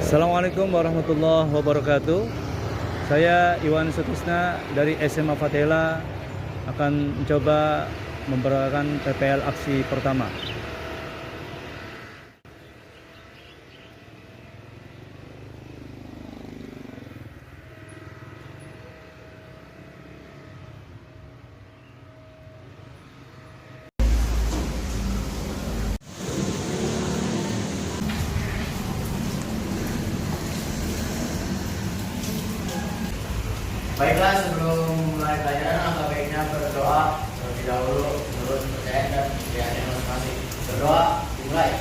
Assalamualaikum warahmatullahi wabarakatuh. Saya Iwan Sutisna dari SMA Fatela akan mencoba memperagakan PPL aksi pertama. Baiklah, sebelum mulai pelajaran, alangkah baiknya berdoa terlebih dahulu menurut kepercayaan dan keyakinan masing-masing. Berdoa dimulai.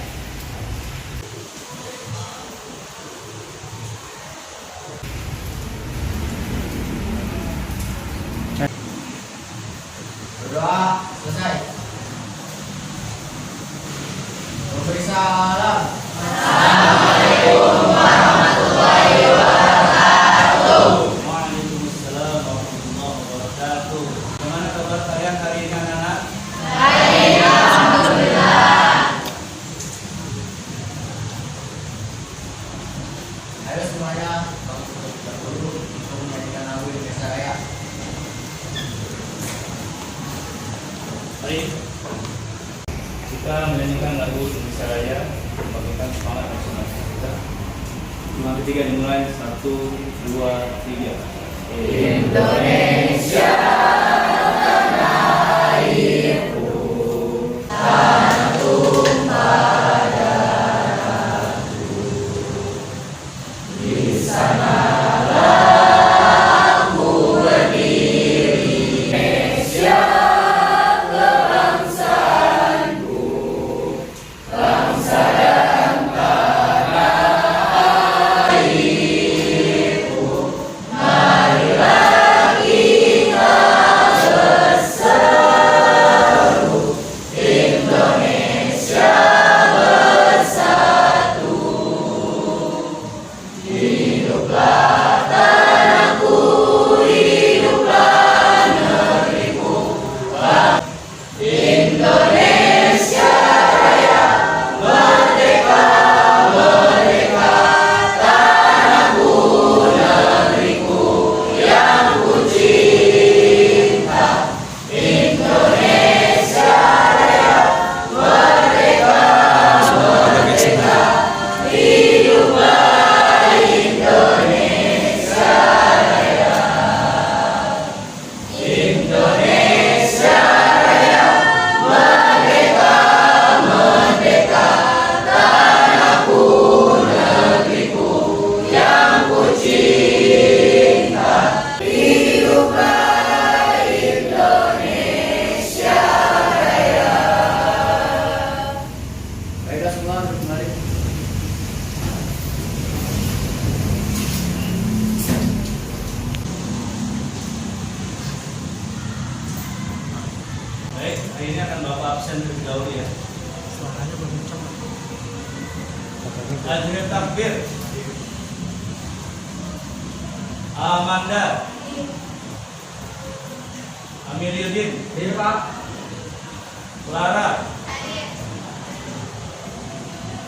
Berdoa selesai. Memberi salam. Assalamualaikum warahmatullahi wabarakatuh. Waalaikumsalam warahmatullahi wabarakatuh. Bagaimana kabar kalian hari ini, anak-anak? Baik, alhamdulillah. Ayo semuanya, bangsa terdahulu untuk menyanyikan lagu Indonesia Raya. Mari kita menyanyikan lagu Indonesia Raya, membangkitkan semangat masing-masing kita. Lima ketiga dimulai, 1, 2, 3. Indonesia tanah airku, tanah tumpah darahku. Di sanalah aku berdiri. Indonesia kebangsaanku, bangsa dan tanah airku. Marilah kita berseru, Indonesia bersatu. Hiduplah tanahku, hiduplah negeriku, Indonesia Raya, merdeka, merdeka, tanahku, negeriku yang ku cinta. Indonesia Raya, merdeka, merdeka, hiduplah Indonesia Raya. Indonesia Raya, merdeka, merdeka, tanahku, negeriku yang ku cinta. Hiduplah Indonesia Raya. Baiklah semua, kembali. Baik, hari ini akan Bapak absen terlebih dahulu ya. Ajrul Takbir, Amanda, Amiliudin, Hadir, Pak. Clara,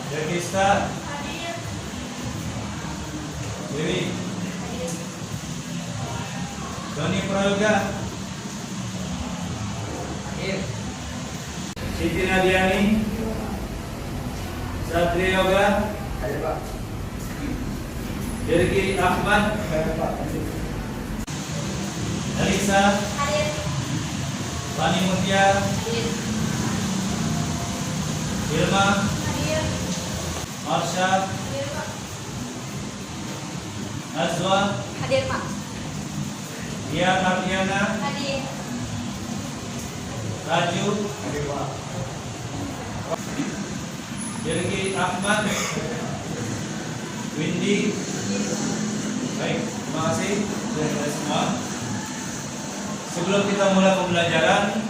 Devista, Dewi, Doni Prayoga, Hadir. Siti Nadiani, Satria Yoga, Hadir, Pak. Dirgi Ahmad, Hadir, Pak. Hadir. Alisa, Lani Mutia, Ilma, Marsha, Nazwa, Hadir, Pak. Dia Ardiana, Hadir. Raju, Hadir, Pak. Dirgi Ahmad, Windy. Baik, terima kasih sudah semua. Sebelum kita mulai pembelajaran,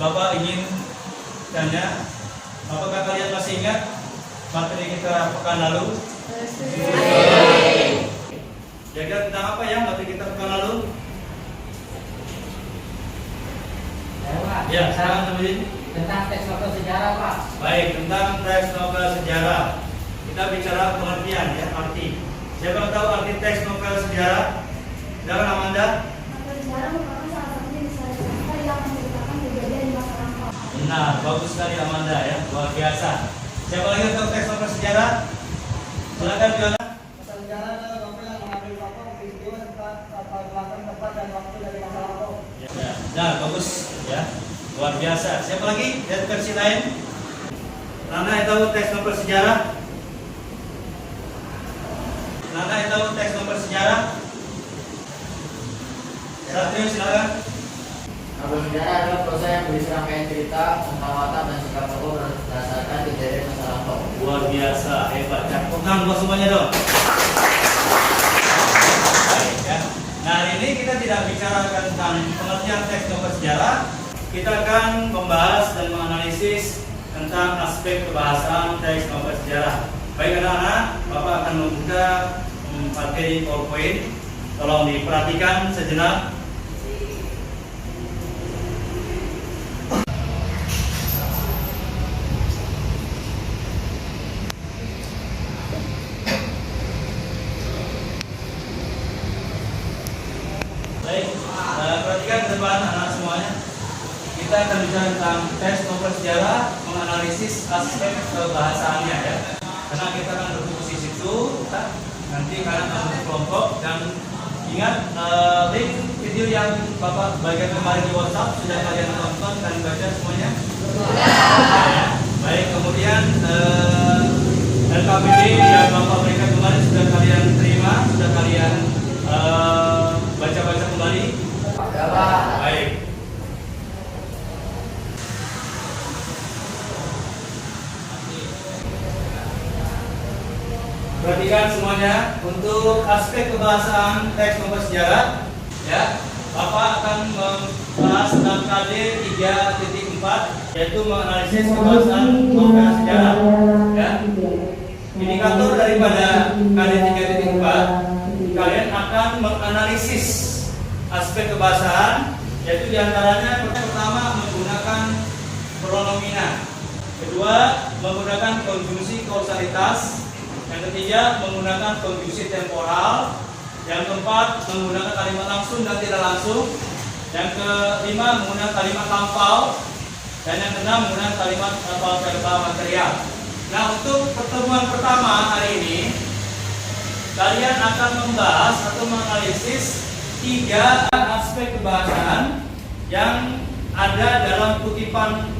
Bapak ingin tanya, apakah kalian masih ingat materi kita pekan lalu? Jaga tentang apa ya materi kita pekan lalu? Ya, silakan teman. Tentang teks novel sejarah, Pak. Baik, tentang teks novel sejarah. kita bicara pengertian ya, arti. Siapa tahu arti teks novel sejarah? Silakan Amanda. Novel sejarah merupakan salah satu jenis cerita yang menceritakan kejadian di masa lampau. Benar, bagus sekali Amanda ya, luar biasa. Siapa lagi yang tahu teks novel sejarah? Silakan Fiona. Novel sejarah adalah novel yang mengambil tokoh, peristiwa serta latar belakang tempat dan waktu dari masa lampau. Ya, nah bagus ya, luar biasa. Siapa lagi? Lihat versi lain. Nana yang tahu teks novel sejarah? Nana yang tahu teks novel sejarah? Satrio silakan. Novel sejarah adalah proses yang berisi rangkaian cerita tentang watak dan sikap tokoh berdasarkan kejadian masa lampau. Luar biasa, hebat. Tepuk tangan buat semuanya dong. Baik ya. Nah hari ini kita tidak bicara tentang pengertian teks novel sejarah. Kita akan membahas dan menganalisis tentang aspek kebahasaan teks novel sejarah. Baik anak-anak, Bapak akan membuka materi PowerPoint. Tolong diperhatikan sejenak. Baik, perhatikan ke depan anak semuanya. Kita akan bicara tentang teks novel sejarah, menganalisis aspek kebahasaannya ya. Karena kita akan berfokus di situ, nanti kalian akan berkelompok dan ingat link video yang Bapak bagikan kemarin di WhatsApp sudah kalian tonton dan baca semuanya? Ya. Baik, kemudian LKPD yang Bapak berikan kemarin sudah kalian terima, sudah kalian baca-baca kembali? Ya, Pak. Baik. Perhatikan semuanya untuk aspek kebahasaan teks novel sejarah ya. Bapak akan membahas tentang KD 3.4 yaitu menganalisis kebahasaan novel sejarah ya. Indikator daripada KD 3.4 kalian akan menganalisis aspek kebahasaan yaitu diantaranya pertama menggunakan pronomina, kedua menggunakan konjungsi kausalitas, yang ketiga menggunakan konjungsi temporal, yang keempat menggunakan kalimat langsung dan tidak langsung, yang kelima menggunakan kalimat lampau, dan yang keenam menggunakan kalimat verbal material. Nah untuk pertemuan pertama hari ini kalian akan membahas atau menganalisis 3 aspek kebahasaan yang ada dalam kutipan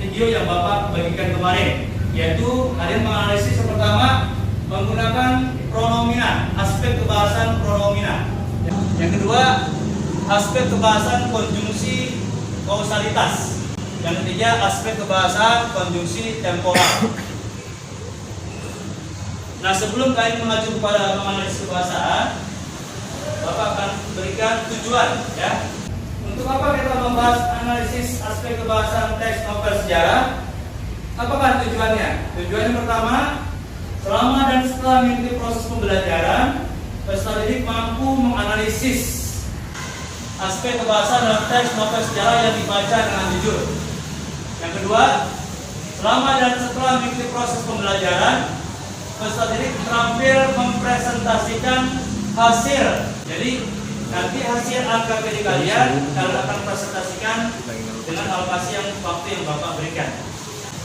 video yang Bapak bagikan kemarin, yaitu kalian menganalisis yang pertama menggunakan pronomina, aspek kebahasaan pronomina. Yang kedua, aspek kebahasaan konjungsi kausalitas. Yang ketiga, aspek kebahasaan konjungsi temporal. Nah, sebelum kalian mengacu kepada menganalisis kebahasaan, Bapak akan berikan tujuan ya. Untuk apa kita membahas analisis aspek kebahasaan teks novel sejarah? Apakah tujuannya? Tujuannya pertama, selama dan setelah mengikuti proses pembelajaran, peserta didik mampu menganalisis aspek kebahasaan dalam teks novel sejarah yang dibaca dengan jujur. Yang kedua, selama dan setelah mengikuti proses pembelajaran, peserta didik terampil mempresentasikan hasil. Jadi nanti hasil AKPD kalian akan presentasikan dengan alokasi yang waktu yang Bapak berikan.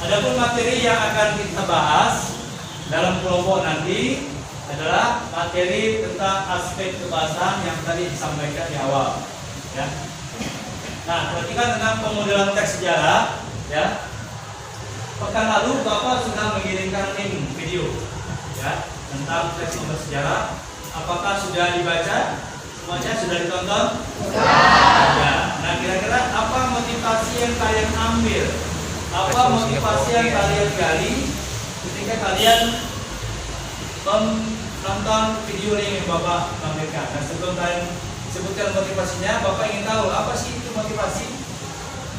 Adapun materi yang akan kita bahas dalam kelompok nanti adalah materi tentang aspek kebahasaan yang tadi disampaikan di awal. Ya. Nah, perhatikan tentang pemodelan teks sejarah. Ya. Pekan lalu Bapak sudah mengirimkan link video ya tentang teks novel sejarah. Apakah sudah dibaca? Semuanya sudah ditonton? Ya. Nah, kira-kira apa motivasi yang kalian ambil? Apa motivasi yang kalian gali ketika kalian menonton video ini yang Bapak tampilkan? Dan sebelum kalian sebutkan motivasinya, Bapak ingin tahu apa sih itu motivasi?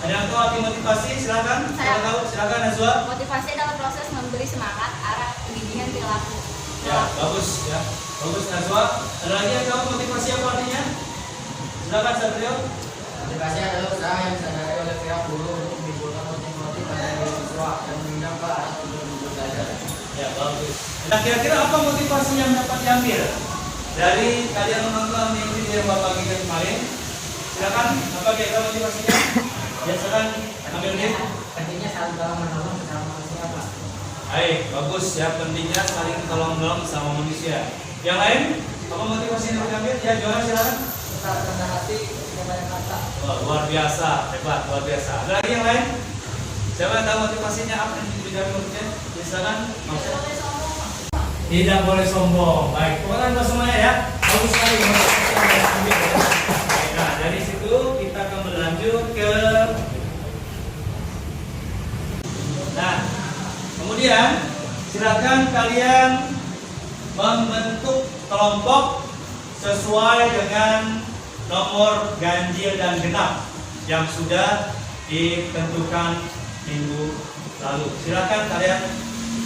Ada yang tahu arti motivasi? Silakan. Kalau tahu, silakan Nazwa. Motivasi adalah proses memberi semangat, arah, bimbingan perilaku. Ya, bagus ya. Bagus Nazwa. Ada lagi yang tahu motivasi apa artinya? Silakan Satrio. Motivasi adalah usaha yang disadari oleh pihak guru untuk menimbulkan motif-motif pada diri siswa dan mengundang ke arah tujuan belajar. Ya, bagus. Nah, kira-kira apa motivasi yang dapat diambil dari kalian menonton ini video yang Bapak bagikan kemarin? Silakan, apa kira-kira motivasinya? Biasakan ambil ini. Pentingnya saling tolong menolong sesama manusia, Pak. Baik, bagus ya, pentingnya saling tolong menolong sama manusia. Yang lain, apa motivasi yang diambil? Ya, Jonas silakan. Tetap rendah hati, tidak banyak kata. Wah, luar biasa, hebat, luar biasa. Ada lagi yang lain? Siapa yang tahu motivasinya apa yang diambil maksudnya? Silakan. Tidak boleh sombong. Baik, pokoknya untuk semuanya ya. Bagus sekali motivasi yang diambil ya. Nah, dari situ kita akan berlanjut ke. Nah, kemudian silakan kalian membentuk kelompok sesuai dengan nomor ganjil dan genap yang sudah ditentukan minggu lalu. Silakan kalian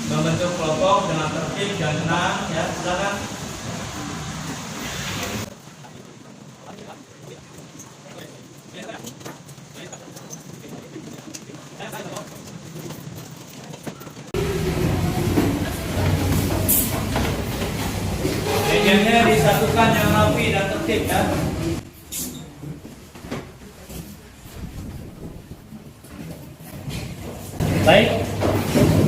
membentuk kelompok dengan tertib dan tenang ya. Silakan. Mejanya disatukan yang rapi dan tertib ya. Baik,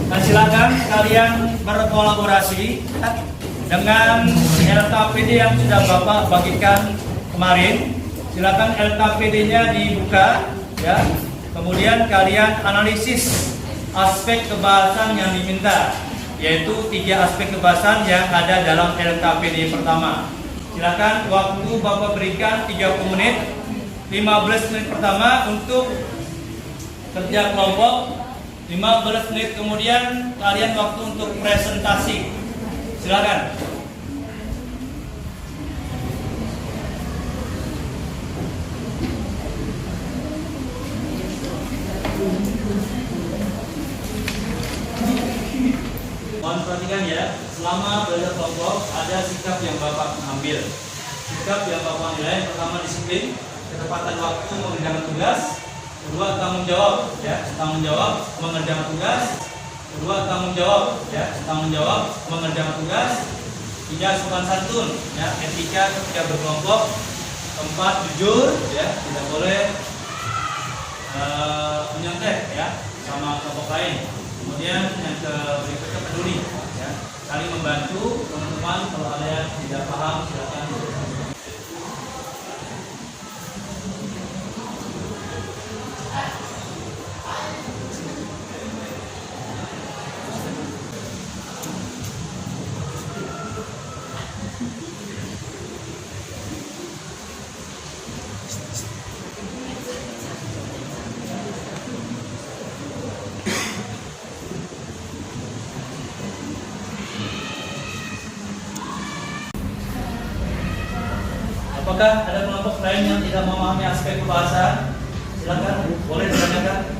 nah silakan kalian berkolaborasi ya, dengan LKPD yang sudah Bapak bagikan kemarin. Silakan LKPD-nya dibuka ya. Kemudian kalian analisis aspek kebahasan yang diminta, yaitu 3 aspek kebahasan yang ada dalam LKPD pertama. Silakan waktu Bapak berikan 30 menit, 15 menit pertama untuk kerja kelompok, 15 menit kemudian kalian waktu untuk presentasi. Silakan. Mohon perhatikan ya, selama belajar kelompok ada sikap yang Bapak ambil. Sikap yang Bapak nilai, pertama disiplin, ketepatan waktu mengerjakan tugas, kedua tanggung jawab ya, tanggung jawab mengerjakan tugas, kedua tanggung jawab ya, tanggung jawab mengerjakan tugas, tiga sopan santun ya, etika ketika berkelompok, keempat jujur ya, tidak boleh menyontek ya sama kelompok lain. Kemudian yang berikutnya peduli ya, saling membantu teman-teman. Kalau ada yang tidak paham silakan. Apakah ada kelompok lain yang tidak memahami aspek kebahasan? Silakan, boleh ditanyakan.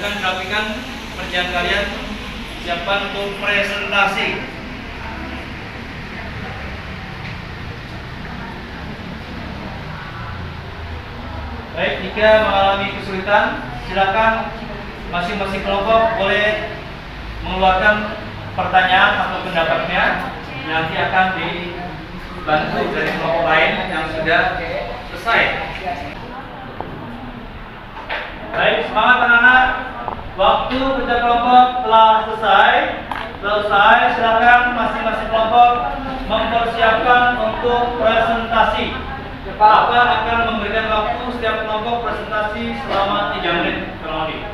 Silakan rapikan pekerjaan kalian. Siapkan untuk presentasi. Baik, jika mengalami kesulitan, silakan masing-masing kelompok boleh mengeluarkan pertanyaan atau pendapatnya. Nanti akan dibantu dari kelompok lain yang sudah selesai. Baik, semangat anak-anak. Waktu kerja kelompok telah selesai. Silakan masing-masing kelompok mempersiapkan untuk presentasi. Bapak akan memberikan waktu setiap kelompok presentasi selama 3 menit kurang lebih.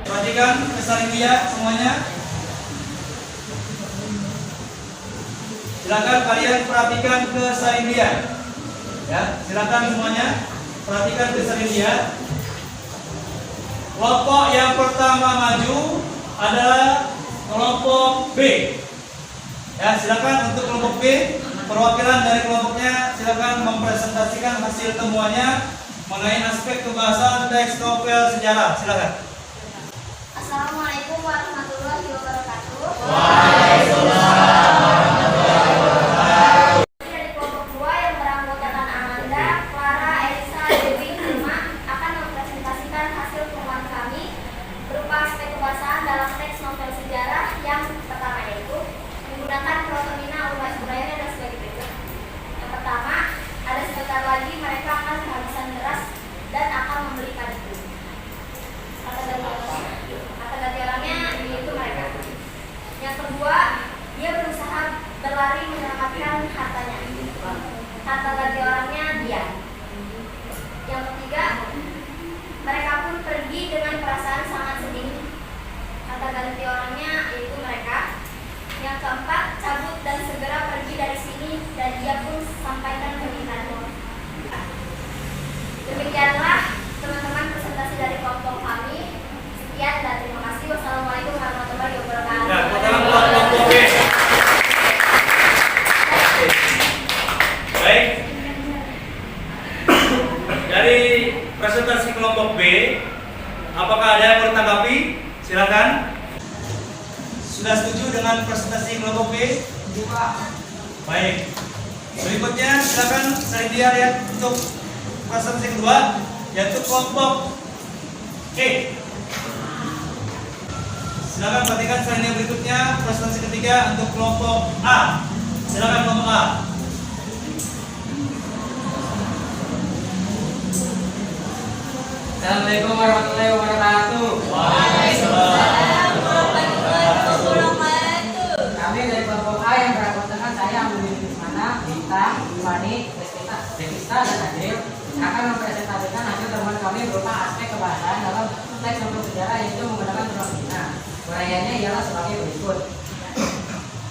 Perhatikan kesaling lihat semuanya. Silakan kalian perhatikan kesaling lihat. Ya, silakan semuanya perhatikan kesaling lihat. Kelompok yang pertama maju adalah kelompok B. Ya, silakan untuk kelompok B, perwakilan dari kelompoknya silakan mempresentasikan hasil temuannya mengenai aspek kebahasaan teks novel sejarah. Silakan. Assalamualaikum warahmatullahi wabarakatuh. Dari kelompok 2 yang beranggotakan Amanda, Clara, Elisa, Dewi, Irma akan mempresentasikan hasil temuan kami berupa aspek kebahasaan dalam teks novel sejarah yang pertama yaitu menggunakan protomina Umas Burayana dan sebagai berikut. Yang pertama, ada sebentar lagi mereka akan kehabisan beras dan akan membeli padi. Kata ganti orangnya yaitu mereka. Yang kedua, dia berusaha berlari menyelamatkan hartanya. Kata ganti orangnya dia. Yang ketiga, mereka pun pergi dengan perasaan sangat sedih. Kata ganti orangnya yaitu mereka. Yang keempat, cabut dan segera pergi dari sini dan dia pun sampaikan permintaannya. Demikianlah teman-teman presentasi dari kelompok kami. Sekian dan terima kasih. Wassalamualaikum warahmatullahi wabarakatuh. Ya, pertama buat kelompok B. Baik. Dari presentasi kelompok B, apakah ada yang bertanggapi? Silakan. Sudah setuju dengan presentasi kelompok B? Baik. Berikutnya silakan saya lihat untuk presentasi kedua, yaitu kelompok E. Silakan perhatikan slide berikutnya, presentasi ketiga untuk kelompok A. Silakan kelompok A. Assalamualaikum warahmatullahi wabarakatuh. Waalaikumsalam. Kami dari kelompok A yang beranggotakan saya, Amin Mana, Bintang, Imani, Devista, dan Adil akan mempresentasikan hasil temuan kami berupa aspek kebahasaan dalam teks novel sejarah yaitu menggunakan pronomina. Uraiannya ialah sebagai berikut.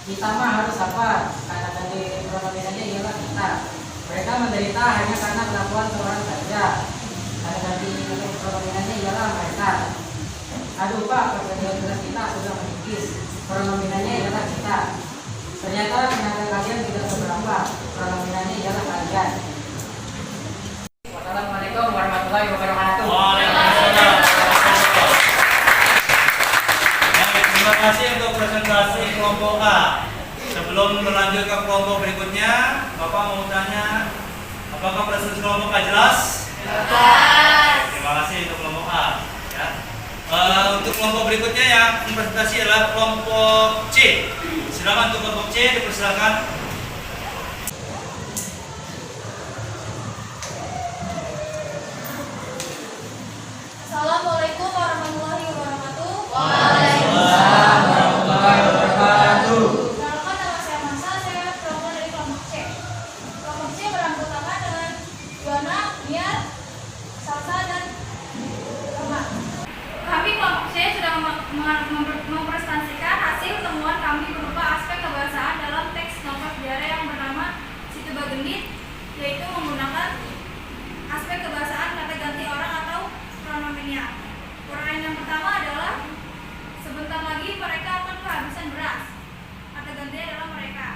Kita mah harus apa? Kata dari pronominanya ialah kita. Mereka menderita hanya karena kelakuan seorang saja. Kata ganti pronominanya ialah mereka. Aduh Pak, pergantian kita sudah menipis. Pronominanya ialah kita. Ternyata tenaga kalian tidak seberapa. Pronominanya ialah kalian. Wassalamualaikum warahmatullahi wabarakatuh. Waalaikumsalam. Baik, terima kasih untuk presentasi kelompok A. Sebelum berlanjut ke kelompok berikutnya, Bapak mau tanya, apakah presentasi kelompok A jelas? Terima kasih untuk kelompok A. Ya. Untuk kelompok berikutnya yang presentasi adalah kelompok C. Silakan untuk kelompok C dipersilakan. Assalamualaikum warahmatullahi wabarakatuh. Waalaikumsalam warahmatullahi wabarakatuh. Perkenalkan, nama saya Mansa, saya perwakilan dari kelompok C. Kelompok C beranggotakan dengan Juana, Niar, Salsa, dan Roma. Kami kelompok C sudah mempresentasikan hasil temuan kami berupa aspek kebahasaan dalam teks novel sejarah yang bernama Situ Bagendit, yaitu menggunakan aspek kebahasaan kata ganti orang atau pronominia. Uraian yang pertama adalah sebentar lagi mereka akan kehabisan beras. Kata ganti adalah mereka.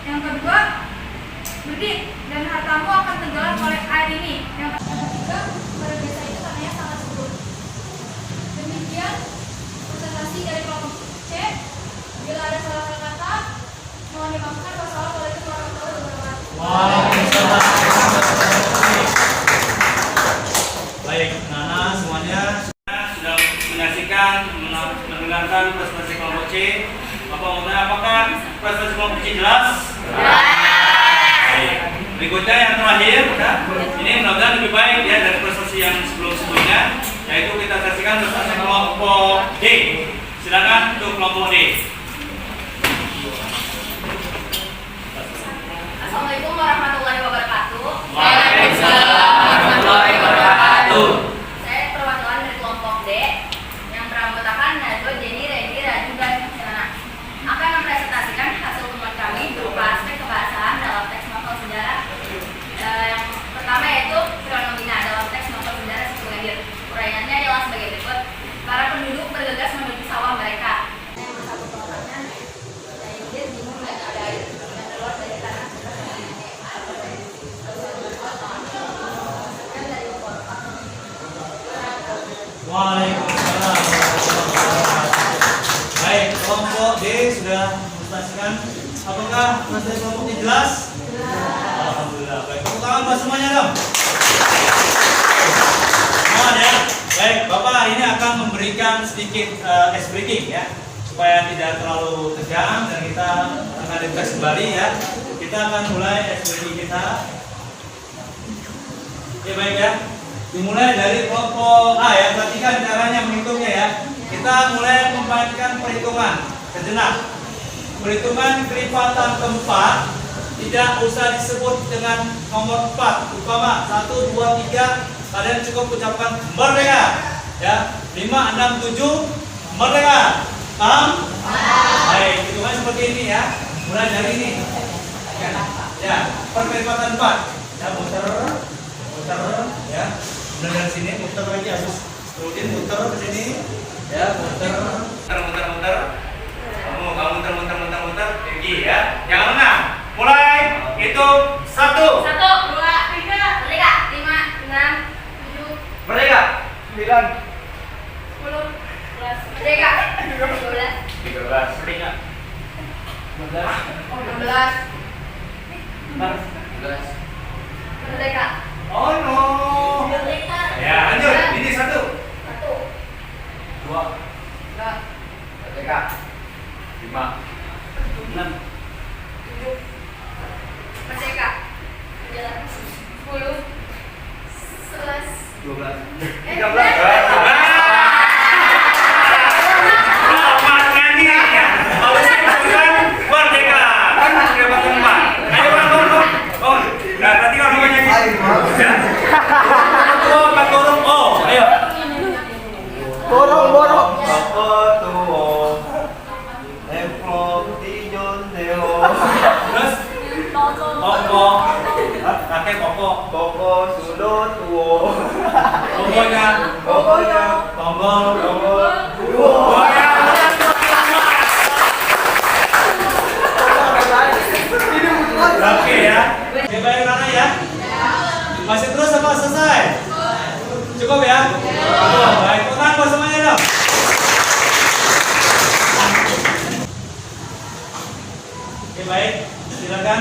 Yang kedua, berdit dan hartamu akan tenggelam oleh air ini. Yang ketiga, pada desa itu tanahnya sangat subur. Demikian Kemudian presentasi dari kelompok C. Bila ada salah kata, mohon dimaafkan. Wassalamualaikum warahmatullahi wabarakatuh. Waalaikumsalam. Baik, Nana semuanya sudah menyaksikan, mendengarkan presentasi kelompok C. Bapak mau tanya, apakah presentasi kelompok C jelas? Baik. Berikutnya yang terakhir, ya. Ini mudah-mudahan lebih baik ya dari presentasi yang sebelum-sebelumnya, yaitu kita saksikan presentasi kelompok D. Silakan untuk kelompok D. Assalamualaikum warahmatullahi wabarakatuh. Waalaikumsalam warahmatullahi wabarakatuh. Saya perwakilan dari kelompok D yang beranggotakan Najwa, Jenny, Randy, Raju, dan Nana. Akan mempresentasikan hasil temuan kami berupa aspek kebahasaan dalam teks novel sejarah. Yang pertama yaitu fenomena dalam teks novel sejarah Si Pengandir. Uraiannya adalah sebagai berikut. Para penduduk bergegas menuju sawah mereka. Yang bersatu pelototnya, Randy bingung dan ada air yang keluar dari tanah sebelah nenek. Waalaikumsalam warahmatullahi wabarakatuh. Baik, kelompok D sudah presentasikan. Apakah presentasi kelompok D jelas? Alhamdulillah. Baik, tepuk tangan buat semuanya dong. Mohon ya. Baik, Bapak ini akan memberikan sedikit ice breaking ya, supaya tidak terlalu tegang dan kita akan refresh kembali ya. Kita akan mulai ice breaking kita. Oke, baik ya. Dimulai dari kelompok A ya, perhatikan caranya menghitungnya ya. Kita mulai memainkan perhitungan sejenak. Perhitungan keripatan keempat tidak usah disebut dengan nomor 4. Umpama 1, 2, 3, kalian cukup ucapkan merdeka ya. 5, 6, 7 merdeka. Paham? Baik, hitungan seperti ini ya. Mulai dari ini. Ya, perkeripatan 4. Ya, muter ya. Kemudian dari sini muter lagi, habis rutin muter ke sini ya, muter kamu muter tinggi ya, jangan menang. Mulai hitung 1 1, 2, 3, merdeka. 5, 6, 7, merdeka 9 10, 11, merdeka. 12, 13 merdeka 16, 11. merdeka. oh no Merdeka. ya, lanjut ini 1 1, 2 2, merdeka 5 6 7, merdeka. 9, 10, 11, 12 eh, 13 Oke ya. Oke, baik Rana ya. Masih terus apa selesai? Cukup ya? Cukup. Baik, tenang buat semuanya dong. Oke, baik. Silakan.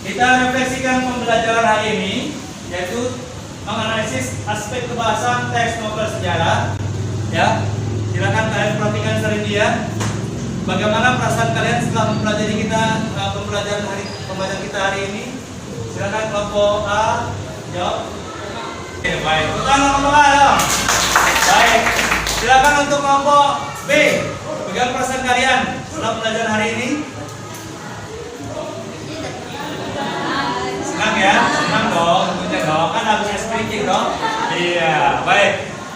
Kita refleksikan pembelajaran hari ini, yaitu menganalisis aspek kebahasaan teks novel sejarah. Ya, silakan kalian perhatikan sering dia. Bagaimana perasaan kalian setelah mempelajari pembelajaran kita hari ini? Silakan kelompok A jawab. Oke, baik. Tangan kelompok A dong. Baik. Silakan untuk kelompok B. Bagaimana perasaan kalian setelah pembelajaran hari ini? Senang ya? Senang dong, tentunya dong. Kan habis speaking dong. Iya, baik.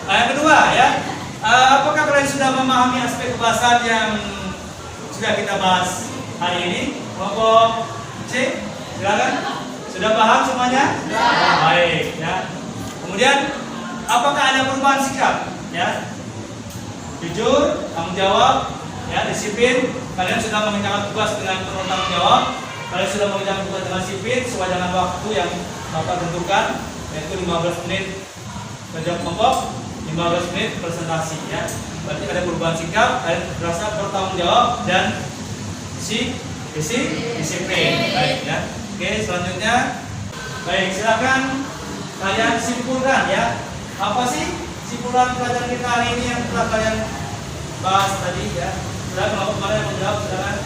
Yang kedua ya. Apakah kalian sudah memahami aspek kebahasaan yang sudah kita bahas hari ini? Kelompok C, silakan. Sudah paham semuanya? Baik ya. Kemudian apakah ada perubahan sikap? Ya. Jujur, tanggung jawab, ya, disiplin. Kalian sudah mengerjakan tugas dengan penuh tanggung jawab. Kalian sudah mengerjakan tugas dengan disiplin sesuai dengan waktu yang Bapak tentukan, yaitu 15 menit kerja kelompok, 15 15 menit presentasi ya. Berarti ada perubahan sikap, ada rasa bertanggung jawab dan disiplin. Baik ya. Oke, selanjutnya baik, silakan kalian simpulkan ya. Apa sih simpulan pelajaran kita hari ini yang telah kalian bahas tadi ya? Silakan kelompok mana yang menjawab, silakan.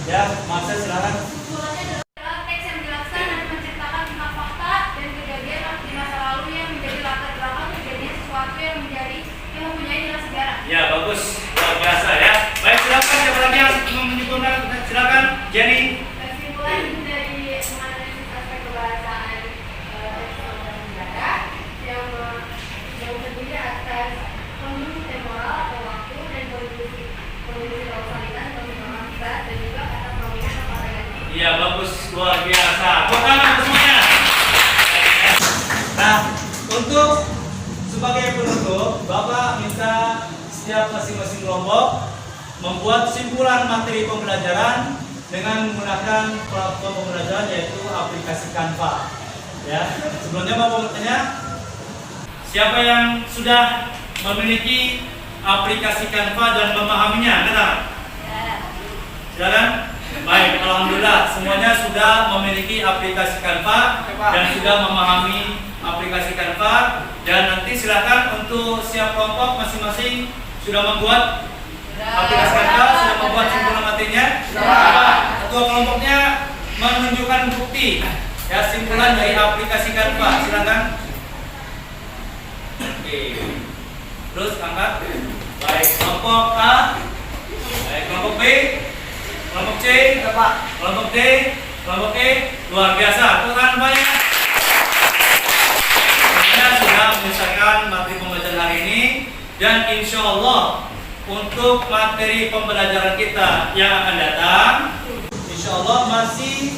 Ya, Mas, silakan. Kesimpulannya adalah teks yang menjelaskan dan menceritakan tentang fakta dan kejadian di masa lalu yang menjadi latar belakang kejadian sesuatu yang mempunyai nilai sejarah. Ya, bagus, luar biasa ya. Baik, silakan siapa lagi yang mau menyimpulkan? Silakan, Jenny. Kesimpulan dari menganalisis aspek kebahasaan teks dan sejarah yang terdiri atas kondisi temporal atau waktu dan kondisi kausalitas, kondisi akibat dan juga kata prominent atau kata ganti. Iya, bagus, luar biasa. Tepuk tangan untuk semuanya. Nah, untuk sebagai penutup, Bapak minta setiap masing-masing kelompok membuat simpulan materi pembelajaran dengan menggunakan platform pembelajaran yaitu aplikasi Canva. Ya, sebelumnya Bapak bertanya, siapa yang sudah memiliki aplikasi Canva dan memahaminya? Kata. Silakan. Baik, alhamdulillah semuanya sudah memiliki aplikasi Canva dan sudah memahami aplikasi Canva. Dan nanti silakan untuk setiap kelompok masing-masing sudah membuat aplikasi Canva, sudah membuat simpulan materinya. Ketua kelompoknya menunjukkan bukti ya simpulan dari aplikasi Canva. Silakan. Oke. Terus angkat. Baik, kelompok A. Baik, kelompok B. Kelompok C, kelompok D, kelompok E, luar biasa. Tekan banyak. Semuanya sudah menyelesaikan materi pembelajaran hari ini dan insya Allah untuk materi pembelajaran kita yang akan datang, insya Allah masih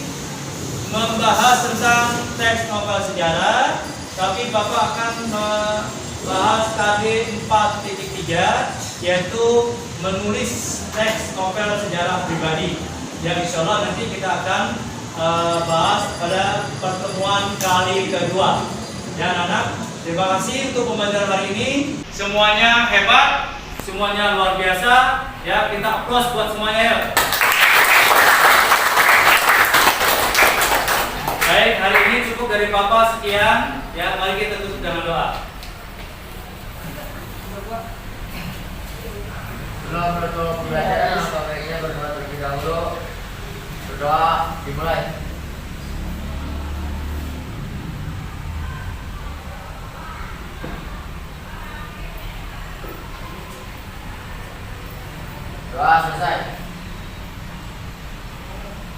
membahas tentang teks novel sejarah, tapi Bapak akan membahas KD 4.3 yaitu menulis teks novel sejarah pribadi yang insya Allah nanti kita akan bahas pada pertemuan kali kedua. Ya anak-anak, terima kasih untuk pembelajaran hari ini. Semuanya hebat, semuanya luar biasa. Ya, kita aplaus buat semuanya ya. Baik, hari ini cukup dari Bapak sekian. Ya, mari kita tutup dengan doa. Sebelum menutup pembelajaran, baiknya berdoa terlebih dahulu. Berdoa dimulai. Doa selesai.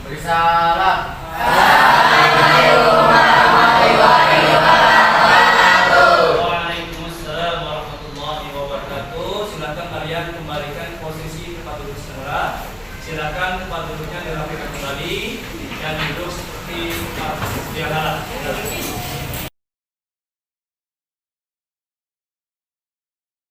Beri salam. Waalaikumsalam warahmatullahi wabarakatuh. Silakan kalian kembalikan posisi tempat duduk semula. Silakan tempat duduknya dirapikan kembali dan duduk seperti sedia kala.